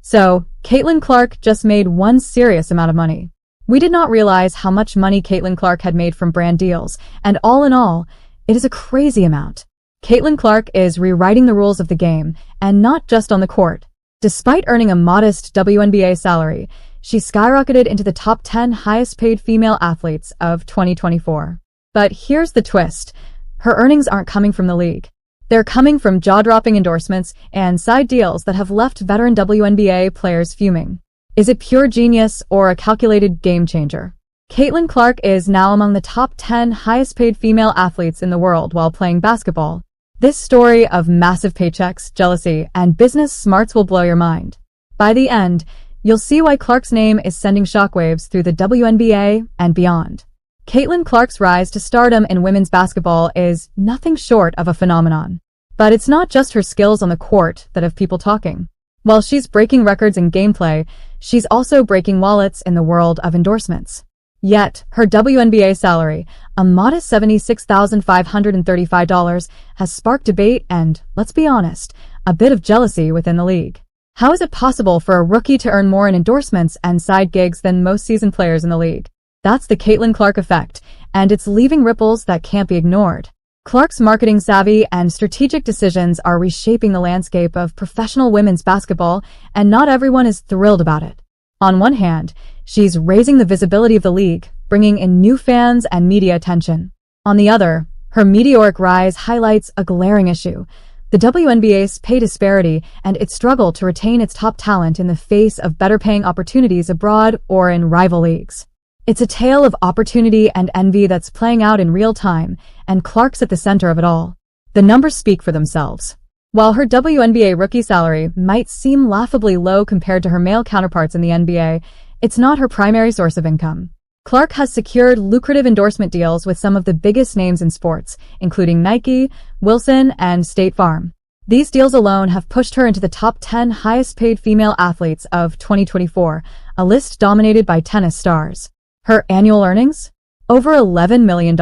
So, Caitlin Clark just made one serious amount of money. We did not realize how much money Caitlin Clark had made from brand deals, and all in all, it is a crazy amount. Caitlin Clark is rewriting the rules of the game, and not just on the court. Despite earning a modest WNBA salary, she skyrocketed into the top 10 highest-paid female athletes of 2024. But here's the twist. Her earnings aren't coming from the league. They're coming from jaw-dropping endorsements and side deals that have left veteran WNBA players fuming. Is it pure genius or a calculated game changer? Caitlin Clark is now among the top 10 highest-paid female athletes in the world while playing basketball. This story of massive paychecks, jealousy, and business smarts will blow your mind. By the end, you'll see why Clark's name is sending shockwaves through the WNBA and beyond. Caitlin Clark's rise to stardom in women's basketball is nothing short of a phenomenon. But it's not just her skills on the court that have people talking. While she's breaking records in gameplay, she's also breaking wallets in the world of endorsements. Yet, her WNBA salary, a modest $76,535, has sparked debate and, let's be honest, a bit of jealousy within the league. How is it possible for a rookie to earn more in endorsements and side gigs than most seasoned players in the league? That's the Caitlin Clark effect, and it's leaving ripples that can't be ignored. Clark's marketing savvy and strategic decisions are reshaping the landscape of professional women's basketball, and not everyone is thrilled about it. On one hand, she's raising the visibility of the league, bringing in new fans and media attention. On the other, her meteoric rise highlights a glaring issue: the WNBA's pay disparity and its struggle to retain its top talent in the face of better-paying opportunities abroad or in rival leagues. It's a tale of opportunity and envy that's playing out in real time, and Clark's at the center of it all. The numbers speak for themselves. While her WNBA rookie salary might seem laughably low compared to her male counterparts in the NBA, it's not her primary source of income. Clark has secured lucrative endorsement deals with some of the biggest names in sports, including Nike, Wilson, and State Farm. These deals alone have pushed her into the top 10 highest-paid female athletes of 2024, a list dominated by tennis stars. Her annual earnings? Over $11 million.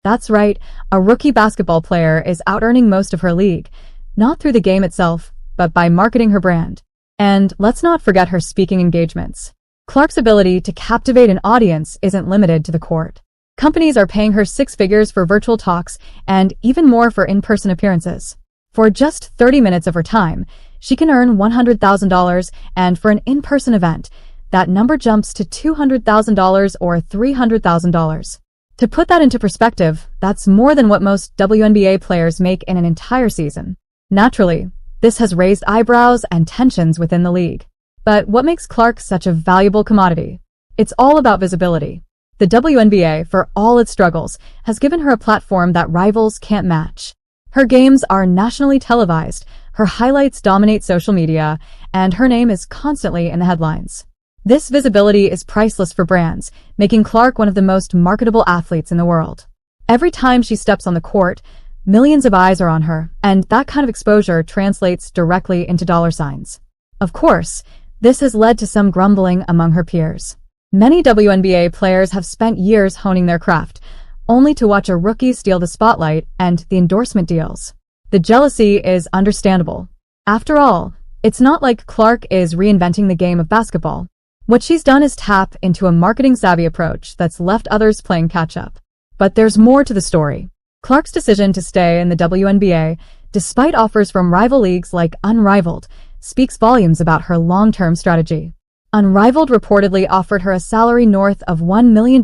That's right, a rookie basketball player is out-earning most of her league, not through the game itself, but by marketing her brand. And let's not forget her speaking engagements. Clark's ability to captivate an audience isn't limited to the court. Companies are paying her six figures for virtual talks and even more for in-person appearances. For just 30 minutes of her time, she can earn $100,000, and for an in-person event, that number jumps to $200,000 or $300,000. To put that into perspective, that's more than what most WNBA players make in an entire season. Naturally, this has raised eyebrows and tensions within the league. But what makes Clark such a valuable commodity? It's all about visibility. The WNBA, for all its struggles, has given her a platform that rivals can't match. Her games are nationally televised, her highlights dominate social media, and her name is constantly in the headlines. This visibility is priceless for brands, making Clark one of the most marketable athletes in the world. Every time she steps on the court, millions of eyes are on her, and that kind of exposure translates directly into dollar signs. Of course, this has led to some grumbling among her peers. Many WNBA players have spent years honing their craft, only to watch a rookie steal the spotlight and the endorsement deals. The jealousy is understandable. After all, it's not like Clark is reinventing the game of basketball. What she's done is tap into a marketing-savvy approach that's left others playing catch-up. But there's more to the story. Clark's decision to stay in the WNBA, despite offers from rival leagues like Unrivaled, speaks volumes about her long-term strategy. Unrivaled reportedly offered her a salary north of $1 million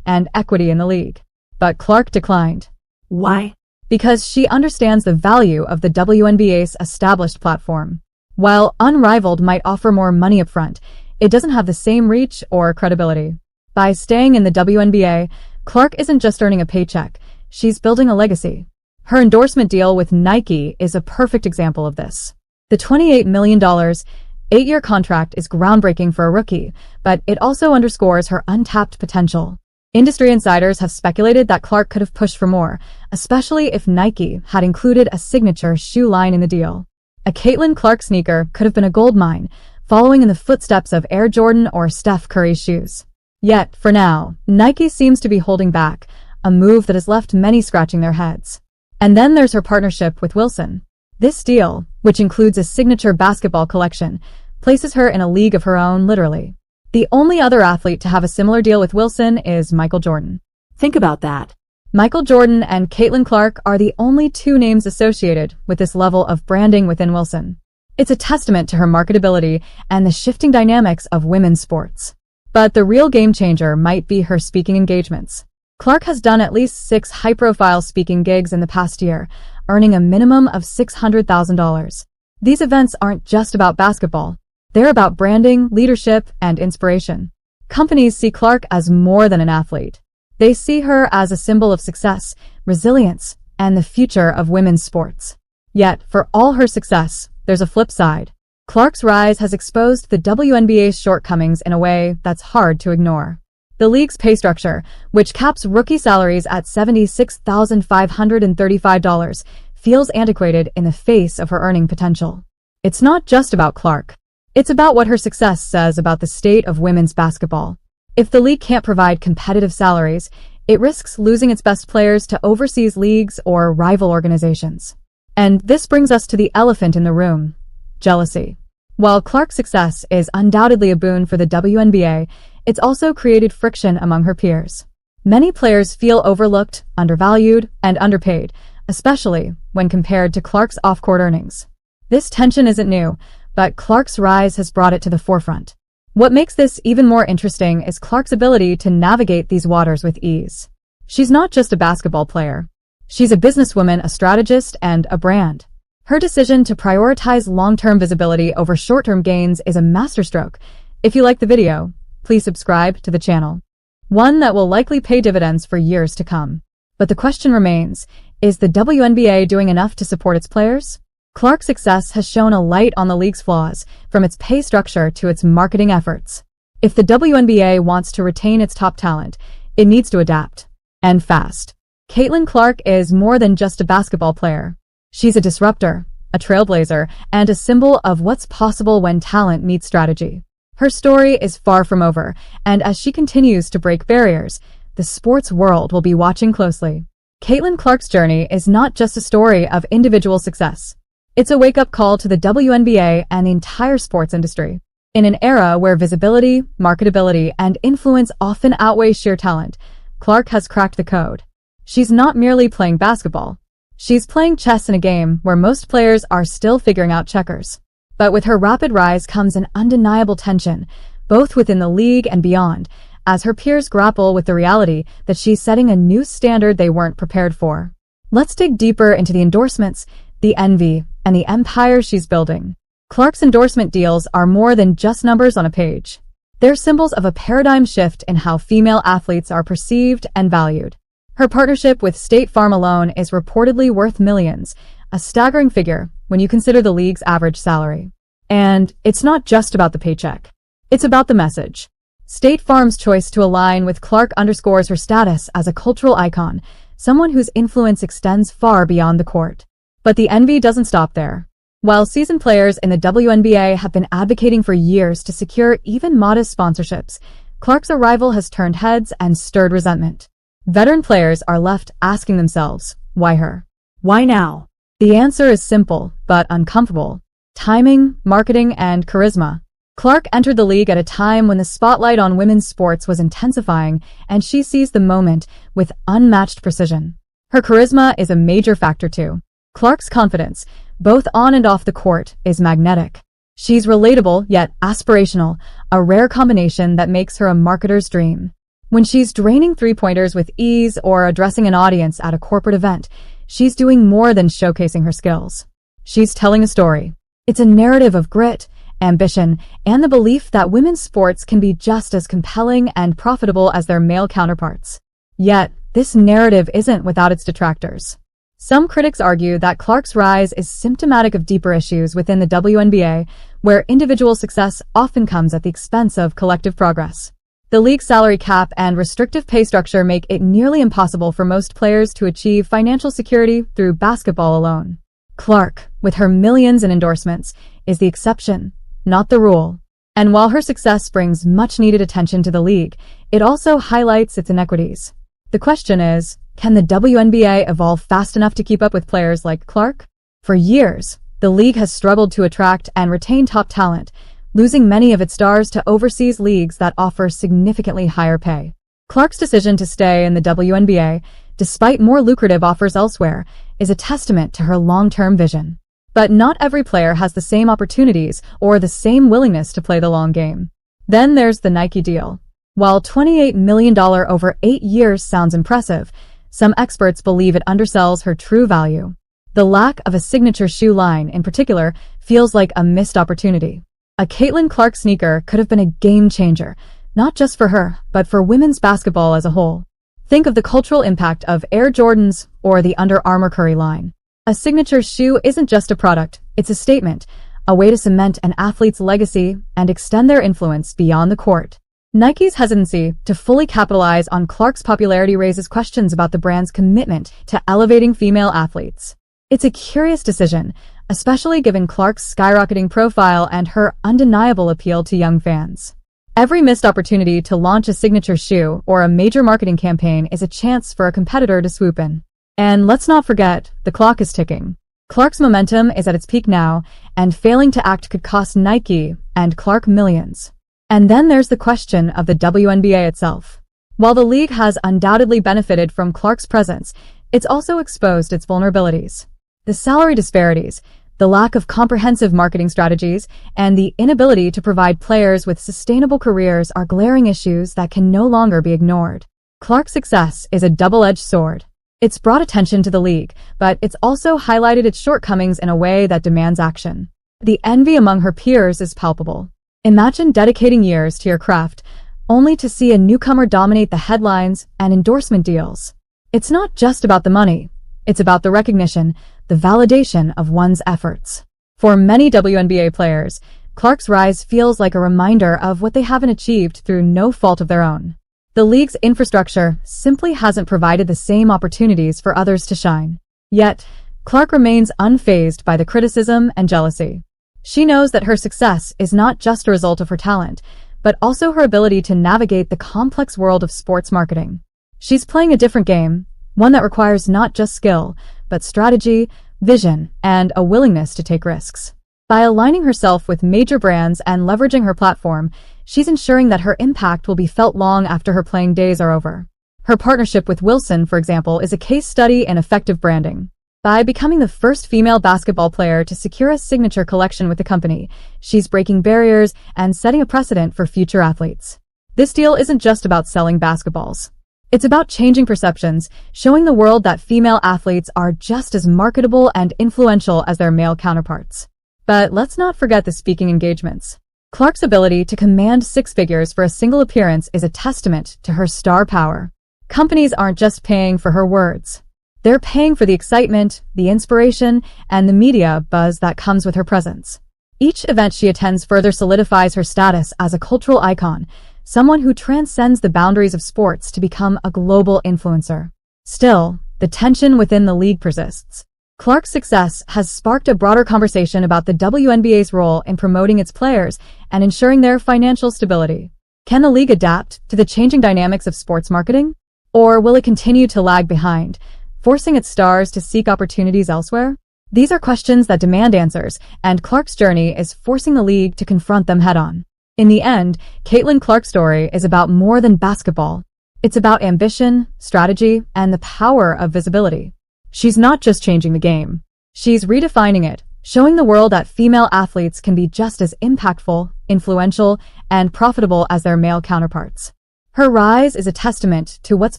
and equity in the league. But Clark declined. Why? Because she understands the value of the WNBA's established platform. While Unrivaled might offer more money upfront, it doesn't have the same reach or credibility. By staying in the WNBA, Clark isn't just earning a paycheck, she's building a legacy. Her endorsement deal with Nike is a perfect example of this. The $28 million, 8-year contract is groundbreaking for a rookie, but it also underscores her untapped potential. Industry insiders have speculated that Clark could have pushed for more, especially if Nike had included a signature shoe line in the deal. A Caitlin Clark sneaker could have been a goldmine, following in the footsteps of Air Jordan or Steph Curry's shoes. Yet, for now, Nike seems to be holding back, a move that has left many scratching their heads. And then there's her partnership with Wilson. This deal, which includes a signature basketball collection, places her in a league of her own, literally. The only other athlete to have a similar deal with Wilson is Michael Jordan. Think about that. Michael Jordan and Caitlin Clark are the only two names associated with this level of branding within Wilson. It's a testament to her marketability and the shifting dynamics of women's sports. But the real game changer might be her speaking engagements. Clark has done at least 6 high-profile speaking gigs in the past year, earning a minimum of $600,000. These events aren't just about basketball. They're about branding, leadership, and inspiration. Companies see Clark as more than an athlete. They see her as a symbol of success, resilience, and the future of women's sports. Yet, for all her success, there's a flip side. Clark's rise has exposed the WNBA's shortcomings in a way that's hard to ignore. The league's pay structure, which caps rookie salaries at $76,535, feels antiquated in the face of her earning potential. It's not just about Clark. It's about what her success says about the state of women's basketball. If the league can't provide competitive salaries, it risks losing its best players to overseas leagues or rival organizations. And this brings us to the elephant in the room: jealousy. While Clark's success is undoubtedly a boon for the WNBA, it's also created friction among her peers. Many players feel overlooked, undervalued, and underpaid, especially when compared to Clark's off-court earnings. This tension isn't new, but Clark's rise has brought it to the forefront. What makes this even more interesting is Clark's ability to navigate these waters with ease. She's not just a basketball player. She's a businesswoman, a strategist, and a brand. Her decision to prioritize long-term visibility over short-term gains is a masterstroke. If you like the video, please subscribe to the channel. One that will likely pay dividends for years to come. But the question remains, is the WNBA doing enough to support its players? Clark's success has shown a light on the league's flaws, from its pay structure to its marketing efforts. If the WNBA wants to retain its top talent, it needs to adapt. And fast. Caitlin Clark is more than just a basketball player. She's a disruptor, a trailblazer, and a symbol of what's possible when talent meets strategy. Her story is far from over, and as she continues to break barriers, the sports world will be watching closely. Caitlin Clark's journey is not just a story of individual success. It's a wake-up call to the WNBA and the entire sports industry. In an era where visibility, marketability, and influence often outweigh sheer talent, Clark has cracked the code. She's not merely playing basketball. She's playing chess in a game where most players are still figuring out checkers. But with her rapid rise comes an undeniable tension, both within the league and beyond, as her peers grapple with the reality that she's setting a new standard they weren't prepared for. Let's dig deeper into the endorsements, the envy, and the empire she's building. Clark's endorsement deals are more than just numbers on a page. They're symbols of a paradigm shift in how female athletes are perceived and valued. Her partnership with State Farm alone is reportedly worth millions, a staggering figure when you consider the league's average salary. And it's not just about the paycheck. It's about the message. State Farm's choice to align with Clark underscores her status as a cultural icon, someone whose influence extends far beyond the court. But the envy doesn't stop there. While seasoned players in the WNBA have been advocating for years to secure even modest sponsorships, Clark's arrival has turned heads and stirred resentment. Veteran players are left asking themselves, why her? Why now? The answer is simple, but uncomfortable. Timing, marketing, and charisma. Clark entered the league at a time when the spotlight on women's sports was intensifying, and she seized the moment with unmatched precision. Her charisma is a major factor too. Clark's confidence, both on and off the court, is magnetic. She's relatable yet aspirational, a rare combination that makes her a marketer's dream. When she's draining three-pointers with ease or addressing an audience at a corporate event, she's doing more than showcasing her skills. She's telling a story. It's a narrative of grit, ambition, and the belief that women's sports can be just as compelling and profitable as their male counterparts. Yet, this narrative isn't without its detractors. Some critics argue that Clark's rise is symptomatic of deeper issues within the WNBA, where individual success often comes at the expense of collective progress. The league's salary cap and restrictive pay structure make it nearly impossible for most players to achieve financial security through basketball alone. Clark, with her millions in endorsements, is the exception, not the rule. And while her success brings much-needed attention to the league, it also highlights its inequities. The question is, can the WNBA evolve fast enough to keep up with players like Clark? For years, the league has struggled to attract and retain top talent, losing many of its stars to overseas leagues that offer significantly higher pay. Clark's decision to stay in the WNBA, despite more lucrative offers elsewhere, is a testament to her long-term vision. But not every player has the same opportunities or the same willingness to play the long game. Then there's the Nike deal. While $28 million over 8 years sounds impressive, some experts believe it undersells her true value. The lack of a signature shoe line, in particular, feels like a missed opportunity. A Caitlin Clark sneaker could have been a game changer, not just for her, but for women's basketball as a whole. Think of the cultural impact of Air Jordans or the Under Armour Curry line. A signature shoe isn't just a product, it's a statement, a way to cement an athlete's legacy and extend their influence beyond the court. Nike's hesitancy to fully capitalize on Clark's popularity raises questions about the brand's commitment to elevating female athletes. It's a curious decision, especially given Clark's skyrocketing profile and her undeniable appeal to young fans. Every missed opportunity to launch a signature shoe or a major marketing campaign is a chance for a competitor to swoop in. And let's not forget, the clock is ticking. Clark's momentum is at its peak now, and failing to act could cost Nike and Clark millions. And then there's the question of the WNBA itself. While the league has undoubtedly benefited from Clark's presence, it's also exposed its vulnerabilities. The salary disparities, the lack of comprehensive marketing strategies, and the inability to provide players with sustainable careers are glaring issues that can no longer be ignored. Clark's success is a double-edged sword. It's brought attention to the league, but it's also highlighted its shortcomings in a way that demands action. The envy among her peers is palpable. Imagine dedicating years to your craft, only to see a newcomer dominate the headlines and endorsement deals. It's not just about the money. It's about the recognition, the validation of one's efforts. For many WNBA players, Clark's rise feels like a reminder of what they haven't achieved through no fault of their own. The league's infrastructure simply hasn't provided the same opportunities for others to shine. Yet, Clark remains unfazed by the criticism and jealousy. She knows that her success is not just a result of her talent, but also her ability to navigate the complex world of sports marketing. She's playing a different game, one that requires not just skill, but strategy, vision, and a willingness to take risks. By aligning herself with major brands and leveraging her platform, she's ensuring that her impact will be felt long after her playing days are over. Her partnership with Wilson, for example, is a case study in effective branding. By becoming the first female basketball player to secure a signature collection with the company, she's breaking barriers and setting a precedent for future athletes. This deal isn't just about selling basketballs. It's about changing perceptions, showing the world that female athletes are just as marketable and influential as their male counterparts. But let's not forget the speaking engagements. Clark's ability to command six figures for a single appearance is a testament to her star power. Companies aren't just paying for her words. They're paying for the excitement, the inspiration, and the media buzz that comes with her presence. Each event she attends further solidifies her status as a cultural icon, someone who transcends the boundaries of sports to become a global influencer. Still, the tension within the league persists. Clark's success has sparked a broader conversation about the WNBA's role in promoting its players and ensuring their financial stability. Can the league adapt to the changing dynamics of sports marketing? Or will it continue to lag behind, forcing its stars to seek opportunities elsewhere? These are questions that demand answers, and Clark's journey is forcing the league to confront them head-on. In the end, Caitlin Clark's story is about more than basketball. It's about ambition, strategy, and the power of visibility. She's not just changing the game. She's redefining it, showing the world that female athletes can be just as impactful, influential, and profitable as their male counterparts. Her rise is a testament to what's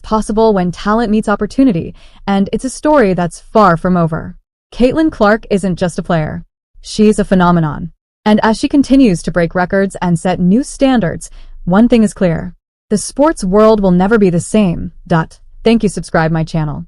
possible when talent meets opportunity, and it's a story that's far from over. Caitlin Clark isn't just a player. She's a phenomenon. And as she continues to break records and set new standards, one thing is clear. The sports world will never be the same. Thank you. Subscribe my channel.